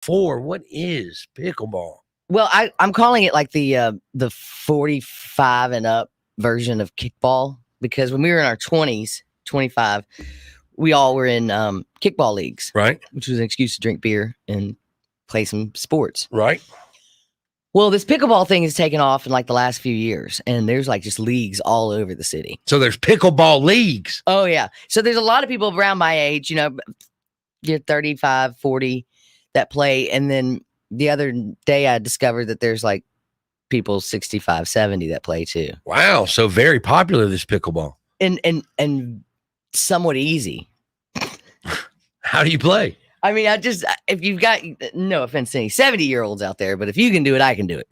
4. What is pickleball? Well, I'm calling it like the 45 and up version of kickball, because when we were in our 20s, 25, we all were in kickball leagues, Right. which was an excuse to drink beer and play some sports. Right. Well, this pickleball thing has taken off in like the last few years, and there's like just leagues all over the city. So there's pickleball leagues. Oh, yeah. So there's a lot of people around my age, you're 35, 40 that play. And then the other day I discovered that there's like people 65, 70 that play too. Wow. So very popular, this pickleball. And somewhat easy. How do you play? I mean, if you've got, no offense to any 70-year-olds out there, but if you can do it, I can do it.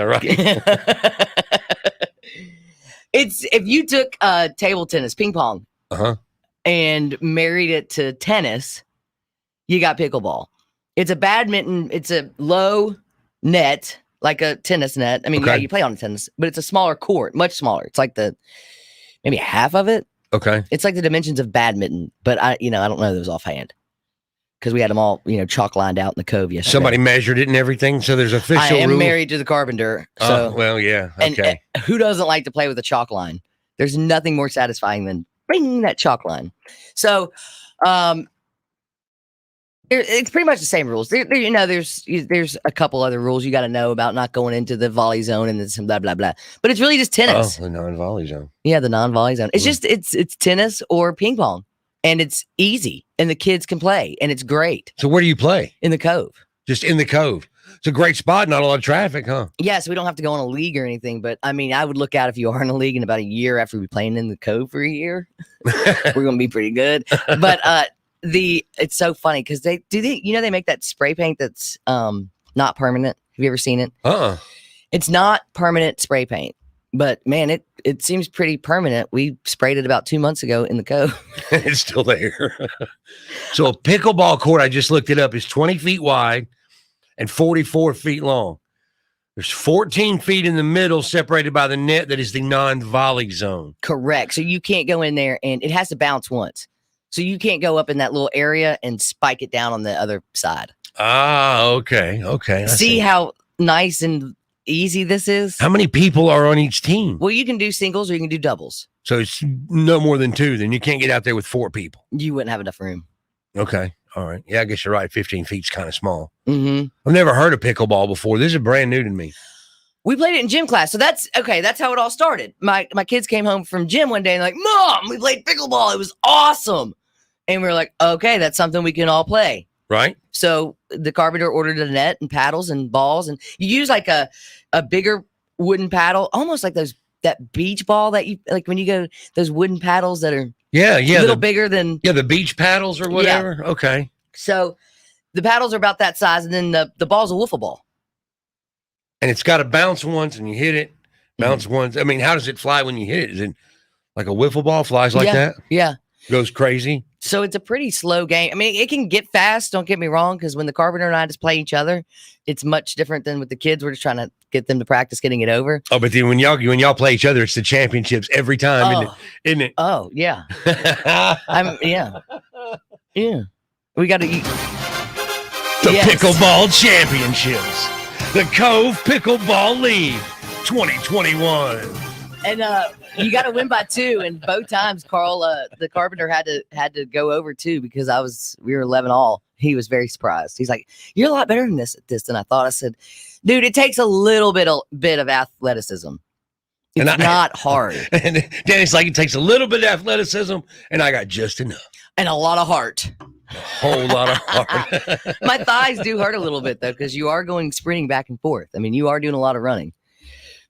Right. It's, if you took table tennis, ping pong, and married it to tennis, you got pickleball. It's a badminton. It's a low net, like a tennis net. I mean, yeah, you play on a tennis, but it's a smaller court, much smaller. It's like maybe half of it. Okay. It's like the dimensions of badminton, but I don't know those offhand, because we had them all, chalk lined out in the cove yesterday. Somebody measured it and everything, so there's official I am rules. married to the carpenter. So, well, yeah. Okay. And who doesn't like to play with a chalk line? There's nothing more satisfying than bring that chalk line. So, it's pretty much the same rules. There's a couple other rules you got to know about, not going into the volley zone and some blah blah blah. But it's really just tennis. Oh, the non-volley zone. Yeah, the non-volley zone. It's just it's tennis or ping pong, and it's easy, and the kids can play, and it's great. So where do you play? In the Cove. Just in the Cove. It's a great spot. Not a lot of traffic, huh? Yeah, so we don't have to go in a league or anything. But I mean, I would look out if you are in a league in about a year after we playing in the Cove for a year. We're gonna be pretty good. But it's so funny because they make that spray paint that's not permanent. Have you ever seen it? It's not permanent spray paint, but man, it seems pretty permanent. We sprayed it about 2 months ago in the Cove. It's still there. So a pickleball court, I just looked it up, is 20 feet wide and 44 feet long. There's 14 feet in the middle separated by the net that is the non-volley zone. Correct. So you can't go in there, and it has to bounce once. So you can't go up in that little area and spike it down on the other side. Okay. See how nice and easy this is? How many people are on each team? Well, you can do singles or you can do doubles. So it's no more than 2. Then you can't get out there with 4 people. You wouldn't have enough room. Okay. All right. Yeah, I guess you're right. 15 feet's kind of small. Mm-hmm. I've never heard of pickleball before. This is brand new to me. We played it in gym class. So that's how it all started. My kids came home from gym one day and like, Mom, we played pickleball. It was awesome. And we were like, okay, that's something we can all play. Right. So the carpenter ordered a net and paddles and balls. And you use like a bigger wooden paddle, almost like that beach ball that you like when you go, those wooden paddles that are a little bigger than. Yeah, the beach paddles or whatever. Yeah. Okay. So the paddles are about that size. And then the ball's a wiffle ball. And it's got to bounce once and you hit it. Bounce once. I mean, how does it fly when you hit it? Is it like a wiffle ball flies like that? Yeah. Goes crazy. So it's a pretty slow game. I mean, it can get fast. Don't get me wrong. Because when the carpenter and I just play each other, it's much different than with the kids. We're just trying to get them to practice getting it over. Oh, but then when y'all play each other, it's the championships every time, isn't it? Oh, yeah. Yeah. We got to eat. The Pickleball Championships. The Cove Pickleball League 2021. And you got to win by 2. And both times, Carl, the carpenter had to go over 2 because we were 11 all. He was very surprised. He's like, "You're a lot better than this than I thought." I said, "Dude, it takes a little bit of athleticism. It's not hard." And Danny's like, "It takes a little bit of athleticism, and I got just enough, and a lot of heart." A whole lot of heart. My thighs do hurt a little bit though, because you are going sprinting back and forth. I mean, you are doing a lot of running.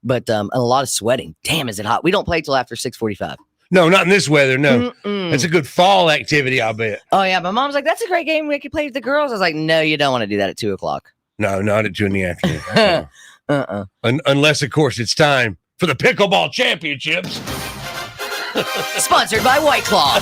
But a lot of sweating. Damn, is it hot? We don't play till after 6:45. No, not in this weather. No, That's a good fall activity, I'll bet. Oh yeah, my mom's like, "That's a great game. We can play with the girls." I was like, "No, you don't want to do that at 2:00. No, not at 2 in the afternoon. Unless, of course, it's time for the Pickleball Championships, sponsored by White Claw.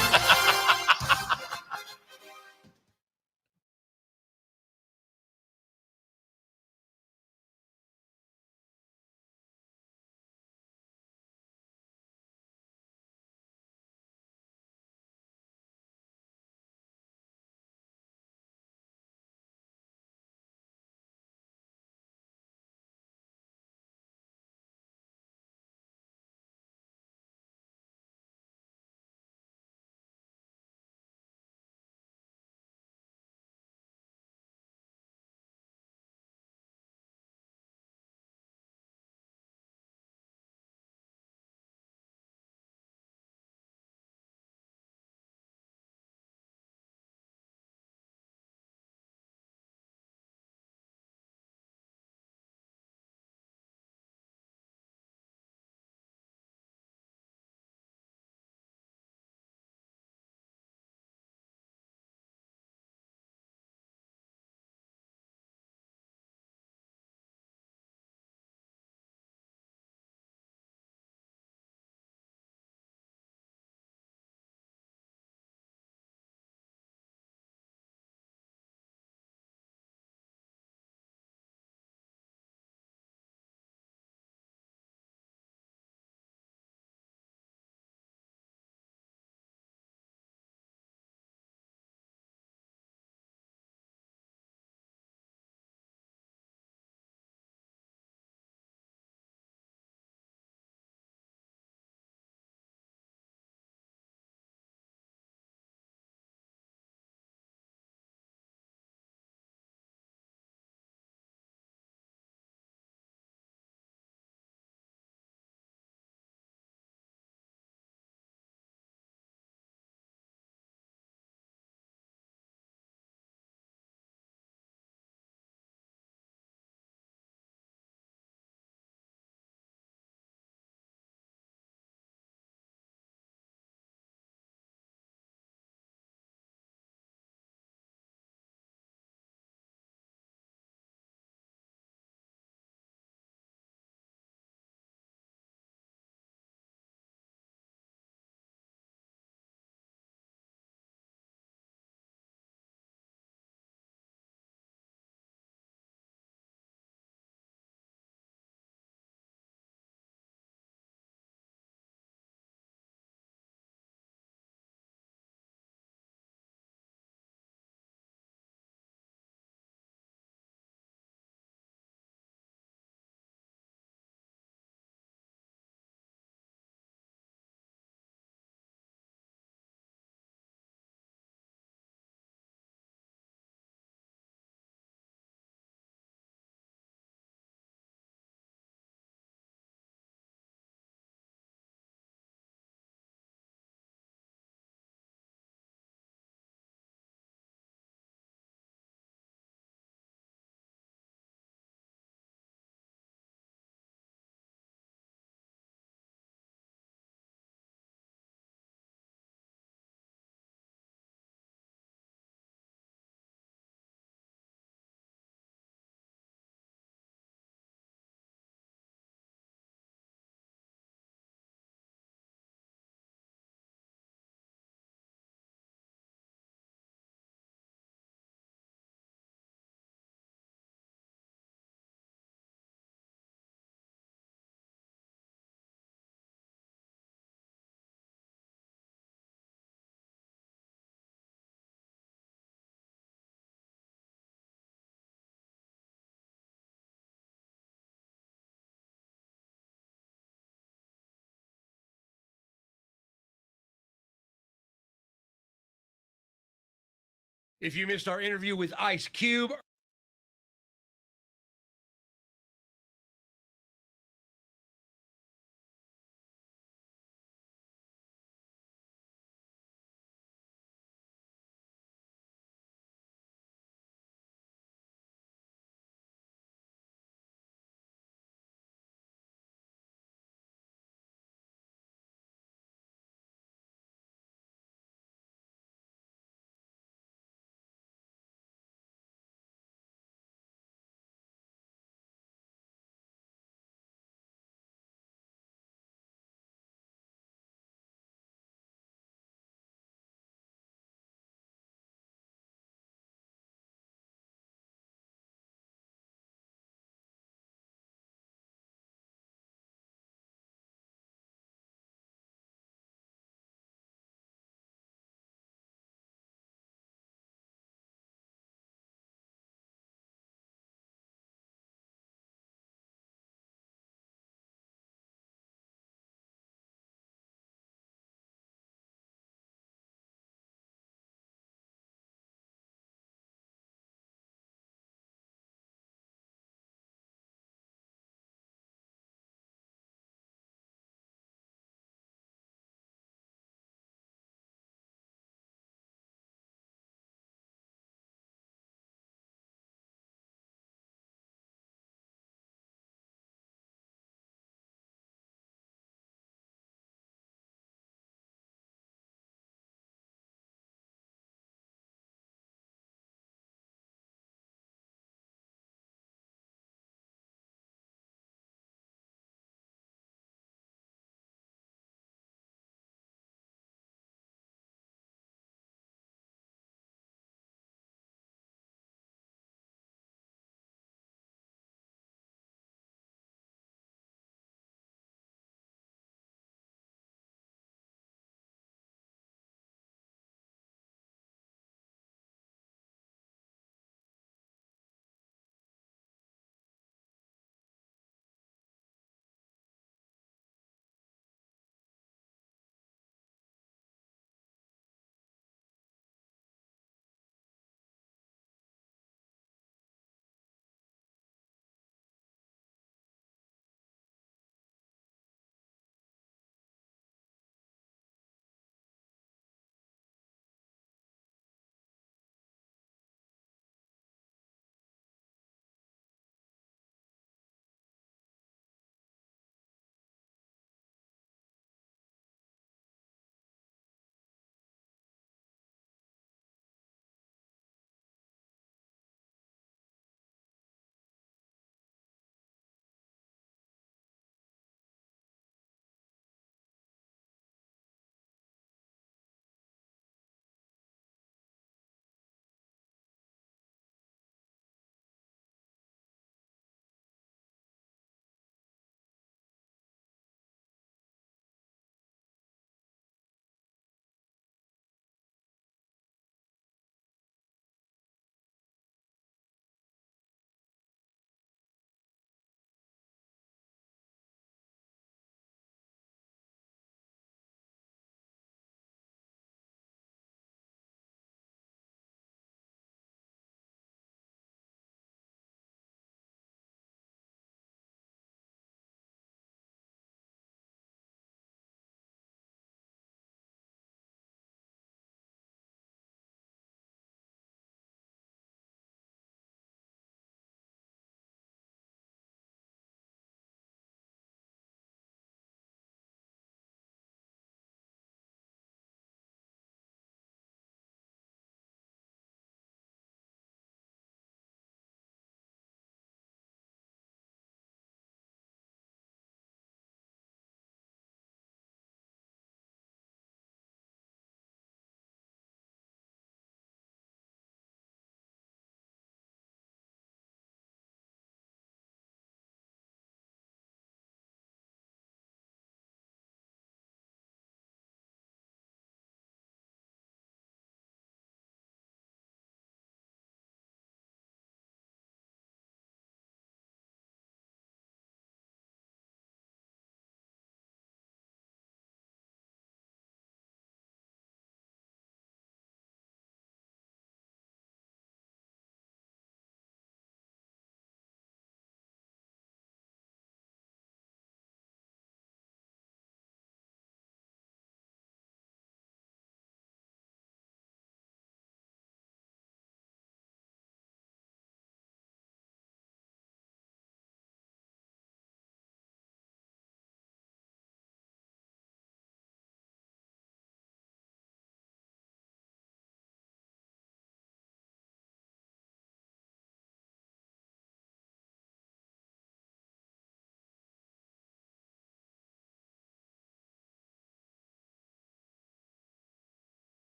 If you missed our interview with Ice Cube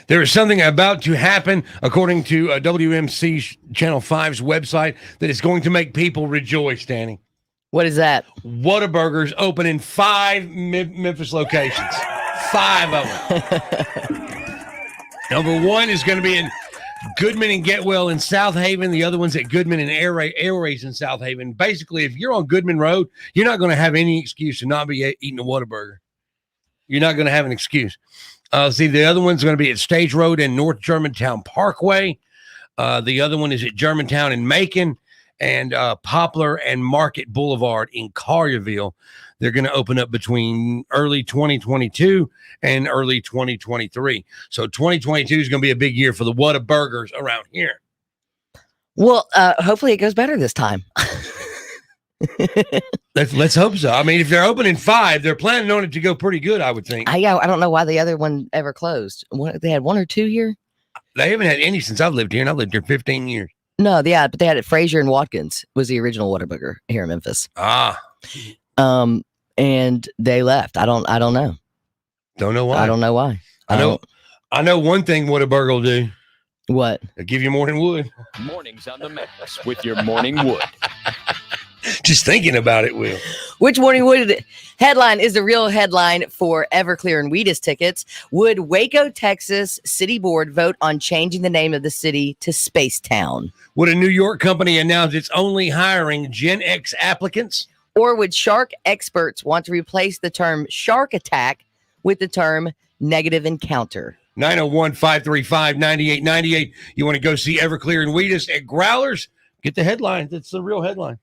There is something about to happen, according to WMC Channel 5's website, that is going to make people rejoice, Danny. What is that? Whataburgers open in 5 Memphis locations. 5 of them. Number 1 is going to be in Goodman and Getwell in South Haven. The other one's at Goodman and Airways in South Haven. Basically, if you're on Goodman Road, you're not going to have any excuse to not be eating a Whataburger. You're not going to have an excuse. See, the other one's going to be at Stage Road and North Germantown Parkway. The other one is at Germantown and Macon, and Poplar and Market Boulevard in Collierville. They're going to open up between early 2022 and early 2023. So 2022 is going to be a big year for the Whataburgers around here. Well, hopefully it goes better this time. Let's hope so. I mean, if they're opening 5, they're planning on it to go pretty good, I would think. I don't know why the other one ever closed. They had 1 or 2 here? They haven't had any since I've lived here, and I've lived here 15 years. No, yeah, but they had it. Fraser and Watkins was the original Whataburger here in Memphis. And they left. I don't know. Don't know why. I don't know why. I know one thing Whataburger will do. What? They'll give you morning wood. Mornings on the Max with your morning wood. Just thinking about it, Will. Which morning wood headline is the real headline for Everclear and Wheatus tickets? Would Waco, Texas City Board vote on changing the name of the city to Spacetown? Would a New York company announce it's only hiring Gen X applicants? Or would shark experts want to replace the term shark attack with the term negative encounter? 901-535-9898. You want to go see Everclear and Wheatus at Growlers? Get the headline. That's the real headline.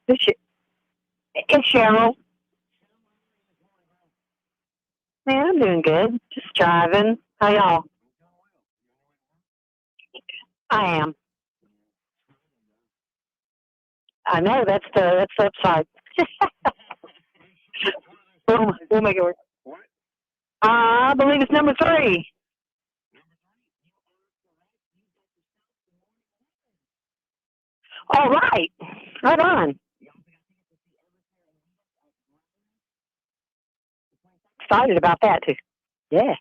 It's Cheryl. Man, I'm doing good. Just driving. How y'all? I am. I know that's the upside. We'll make it work. I believe it's number 3. All right. Right on. Excited about that too. Yes.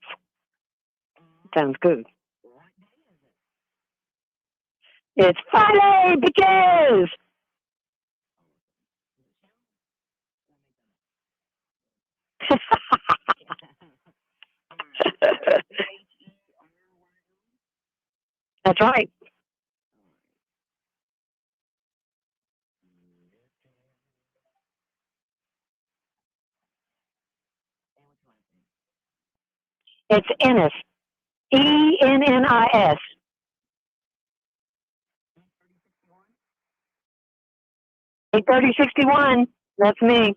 Sounds good. It's Friday, bitches! That's right. It's Ennis. ENNIS. 83061. That's me.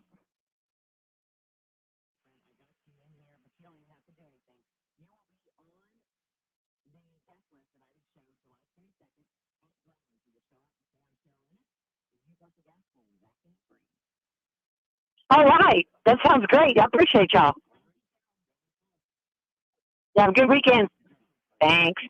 All right. That sounds great. I appreciate y'all. You have a good weekend. Thanks.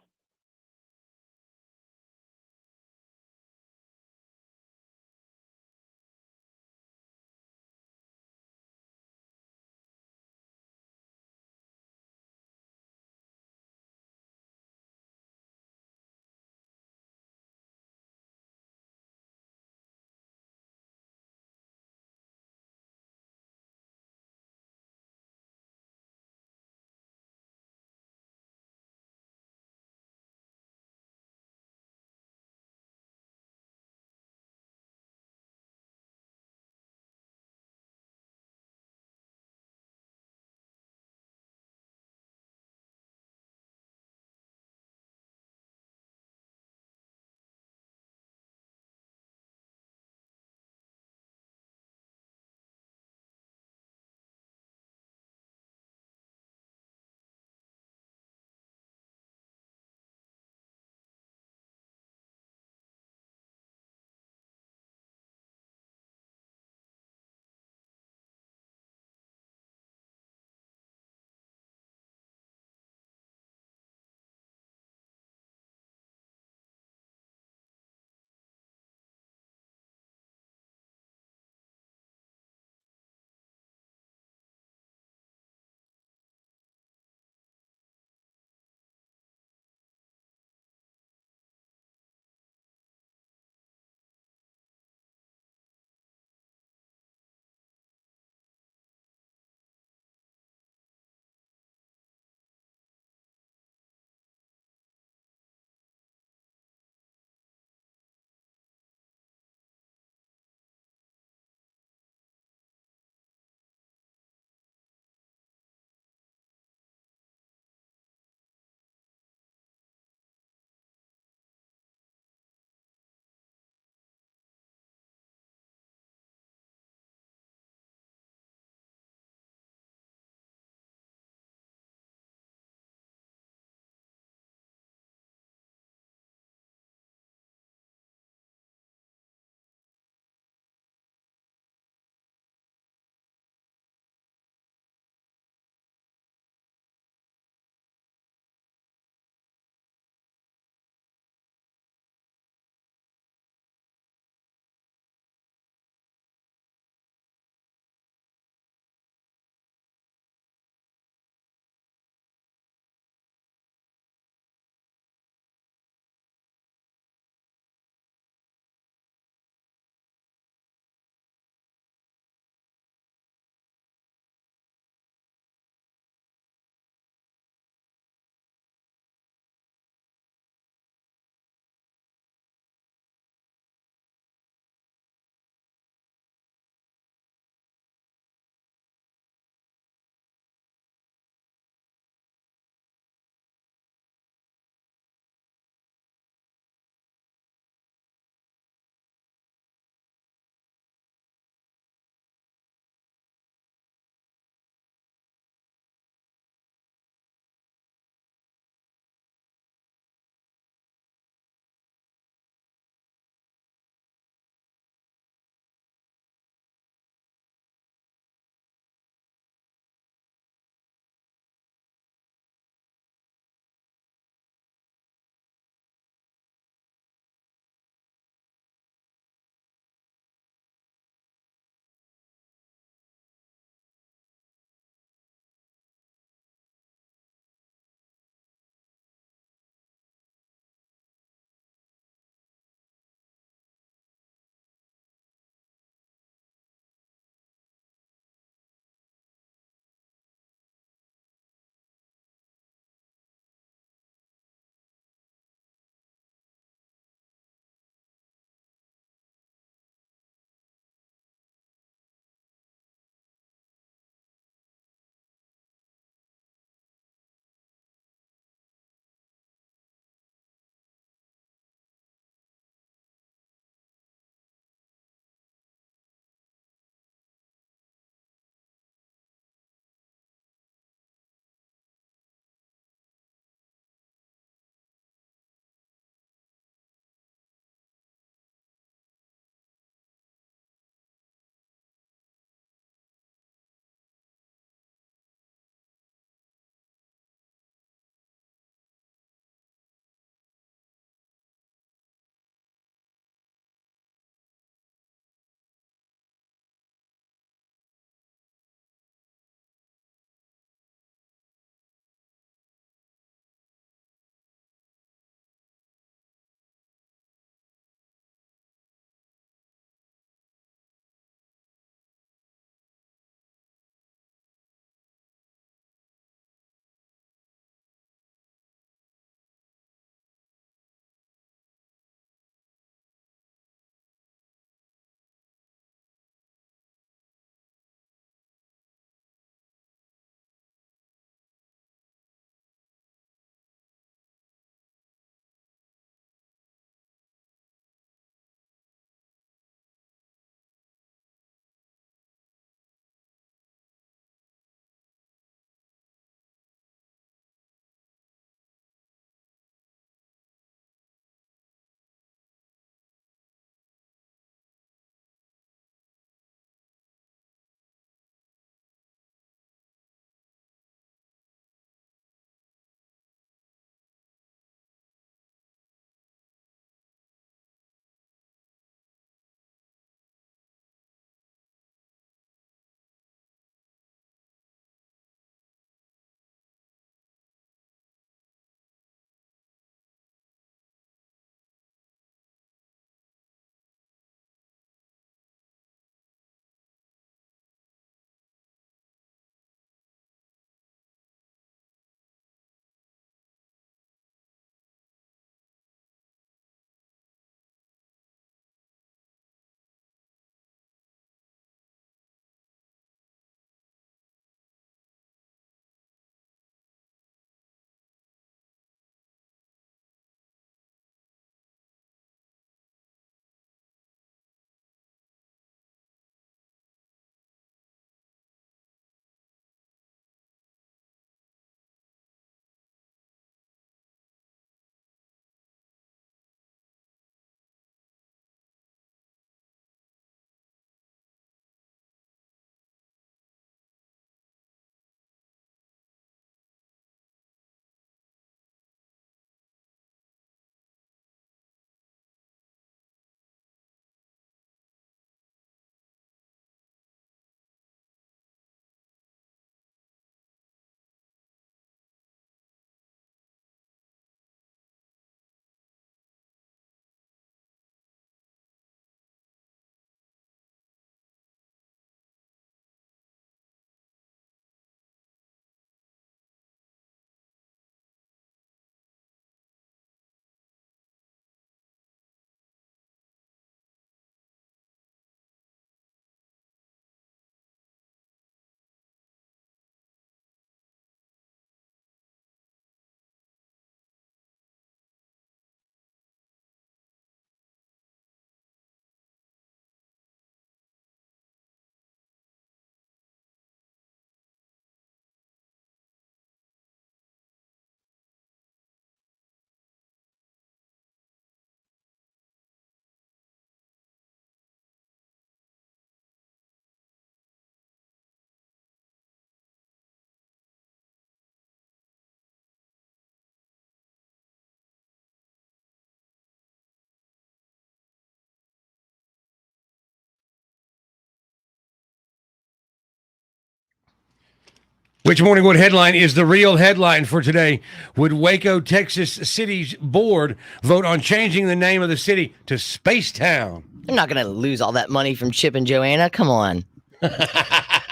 Which Morning Wood headline is the real headline for today? Would Waco, Texas City's board vote on changing the name of the city to Space Town? They're not going to lose all that money from Chip and Joanna. Come on.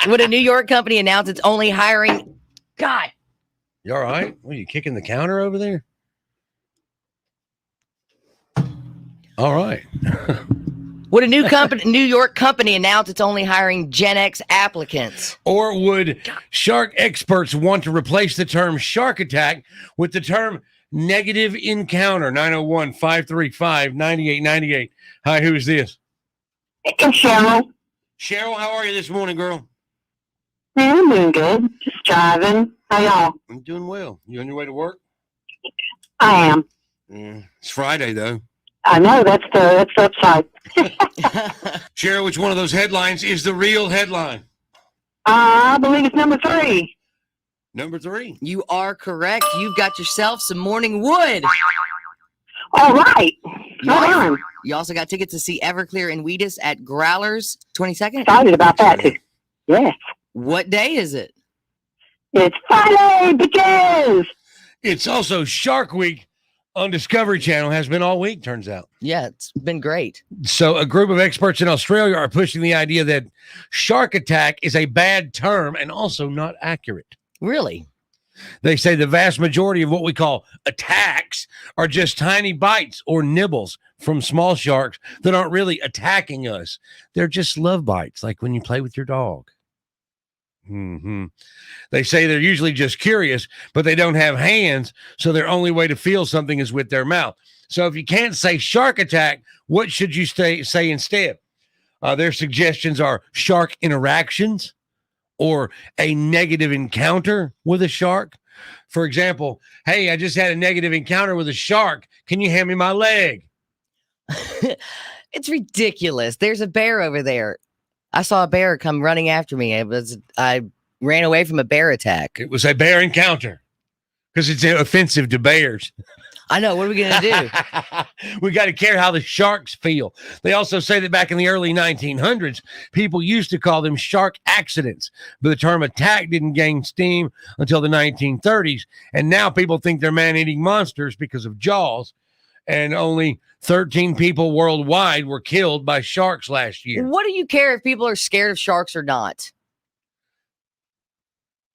Would a New York company announce it's only hiring? God. You all right? What, are you kicking the counter over there? All right. Would a New York company announce it's only hiring Gen X applicants? Or would shark experts want to replace the term shark attack with the term negative encounter? 901-535-9898. Hi, who is this? It's Cheryl. Cheryl, how are you this morning, girl? Yeah, I'm doing good. Just driving. How y'all? I'm doing well. You on your way to work? I am. It's Friday, though. I know that's the upside. Cheryl, which one of those headlines is the real headline? I believe it's number 3. Number 3. You are correct. You've got yourself some morning wood. All right. You Right also, on. you also got tickets to see Everclear and Wheatus at Growlers 22nd. Excited about that too. Yes. What day is it? It's Friday, bitches. It's also Shark Week on Discovery Channel. Has been all week, turns out. Yeah, it's been great. So a group of experts in Australia are pushing the idea that shark attack is a bad term and also not accurate. Really? They say the vast majority of what we call attacks are just tiny bites or nibbles from small sharks that aren't really attacking us. They're just love bites, like when you play with your dog. They say they're usually just curious, but they don't have hands, so their only way to feel something is with their mouth. So if you can't say shark attack, what should you say instead? Their suggestions are shark interactions or a negative encounter with a shark. For example, hey, I just had a negative encounter with a shark. Can you hand me my leg? It's ridiculous. There's a bear over there. I saw a bear come running after me. I ran away from a bear attack. It was a bear encounter because it's offensive to bears. I know. What are we going to do? We got to care how the sharks feel. They also say that back in the early 1900s, people used to call them shark accidents, but the term attack didn't gain steam until the 1930s. And now people think they're man-eating monsters because of Jaws. And only 13 people worldwide were killed by sharks last year. What do you care if people are scared of sharks or not?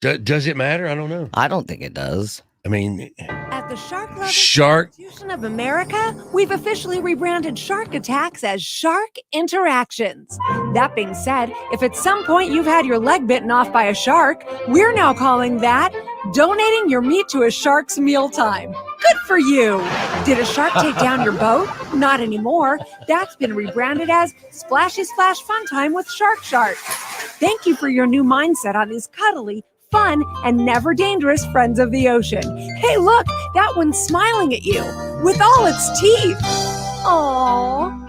Does it matter? I don't know. I don't think it does. I mean, At the Shark Lovers Shark. Association of America, we've officially rebranded shark attacks as Shark Interactions. That being said, if at some point you've had your leg bitten off by a shark, we're now calling that donating your meat to a shark's mealtime. Good for you! Did a shark take down your boat? Not anymore. That's been rebranded as Splashy Splash Fun Time with Shark Shark. Thank you for your new mindset on these cuddly, fun, and never dangerous friends of the ocean. Hey, look, that one's smiling at you with all its teeth. Aww.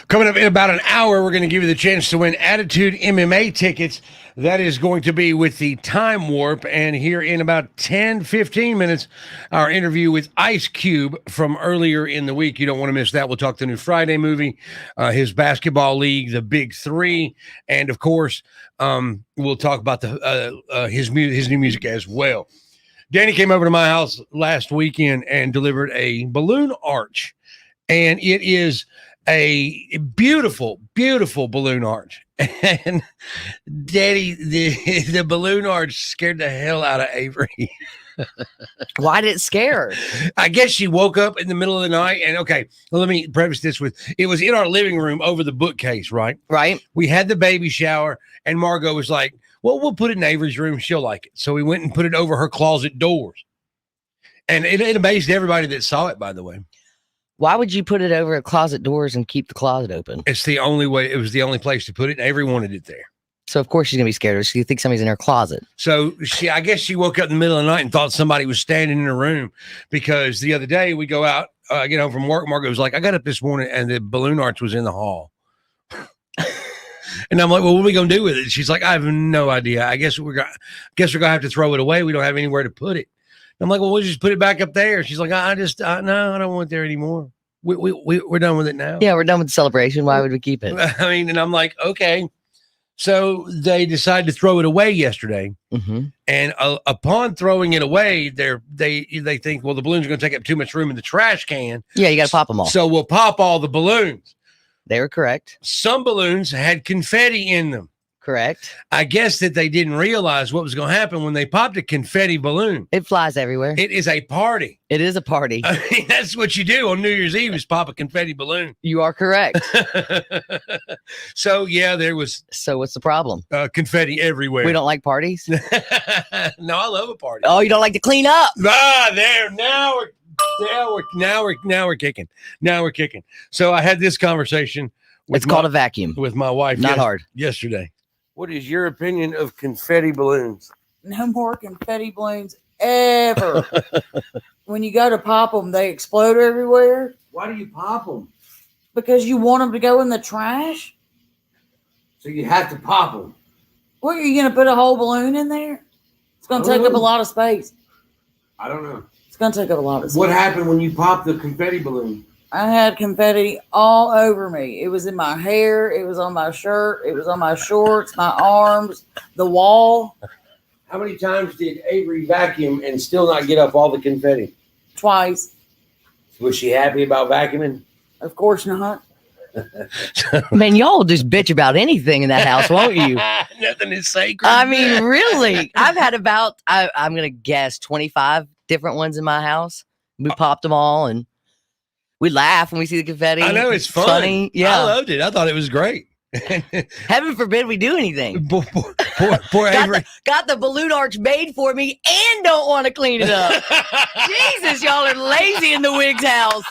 Coming up in about an hour, we're going to give you the chance to win Attitude MMA tickets. That is going to be with the Time Warp. And here in about 10, 15 minutes, our interview with Ice Cube from earlier in the week. You don't want to miss that. We'll talk the new Friday movie, his basketball league, the Big Three. And, of course, we'll talk about his new music as well. Danny came over to my house last weekend and delivered a balloon arch. And it is a beautiful, beautiful balloon arch. And Daddy, the balloon arch scared the hell out of Avery. Why did it scare her? I guess she woke up in the middle of the night. And okay, let me preface this with, it was in our living room over the bookcase, right? Right. We had the baby shower and Margot was like, well, we'll put it in Avery's room. She'll like it. So we went and put it over her closet doors. And it amazed everybody that saw it, by the way. Why would you put it over at closet doors and keep the closet open? It's the only way. It was the only place to put it. And Avery wanted it there. So of course she's gonna be scared. She thinks somebody's in her closet. So I guess she woke up in the middle of the night and thought somebody was standing in her room, because the other day we go out, get home from work. Margo was like, I got up this morning and the balloon arch was in the hall. And I'm like, well, what are we going to do with it? She's like, I have no idea. I guess we're going to have to throw it away. We don't have anywhere to put it. And I'm like, well, we'll just put it back up there. She's like, no, I don't want it there anymore. We're done with it now. Yeah, we're done with the celebration. Why would we keep it? I mean, and I'm like, okay. So they decided to throw it away yesterday. Mm-hmm. And upon throwing it away, they think, well, the balloons are going to take up too much room in the trash can. Yeah, you got to pop them all. So we'll pop all the balloons. They were correct. Some balloons had confetti in them. Correct. I guess that they didn't realize what was going to happen when they popped a confetti balloon. It flies everywhere. It is a party. It is a party. I mean, that's what you do on New Year's Eve, is pop a confetti balloon. You are correct. So, yeah, there was So what's the problem? confetti everywhere. We don't like parties? No, I love a party. Oh, you don't like to clean up? There. Now we're kicking. Now we're kicking. So I had this conversation. It's called a vacuum. With my wife. Not hard. Yesterday. What is your opinion of confetti balloons? No more confetti balloons ever. When you go to pop them, they explode everywhere Why do you pop them? because you want them to go in the trash. So you have to pop them. What, are you going to put a whole balloon in there? It's going to take up a lot of space. I don't know. It's going to take up a lot of space. What happened when you popped the confetti balloon? I had confetti all over me. It was in my hair. It was on my shirt. It was on my shorts, my arms, the wall. How many times did Avery vacuum and still not get up all the confetti? Twice. Was she happy about vacuuming? Of course not. Man, y'all just bitch about anything in that house, won't you? Nothing is sacred. I mean, really. I've had about, I'm going to guess, 25 different ones in my house. We popped them all and we laugh when we see the confetti. I know, it's fun. Funny. Yeah. I loved it. I thought it was great. Heaven forbid we do anything. Poor Avery. Got the balloon arch made for me and don't want to clean it up. Jesus, y'all are lazy in the Wiggs house.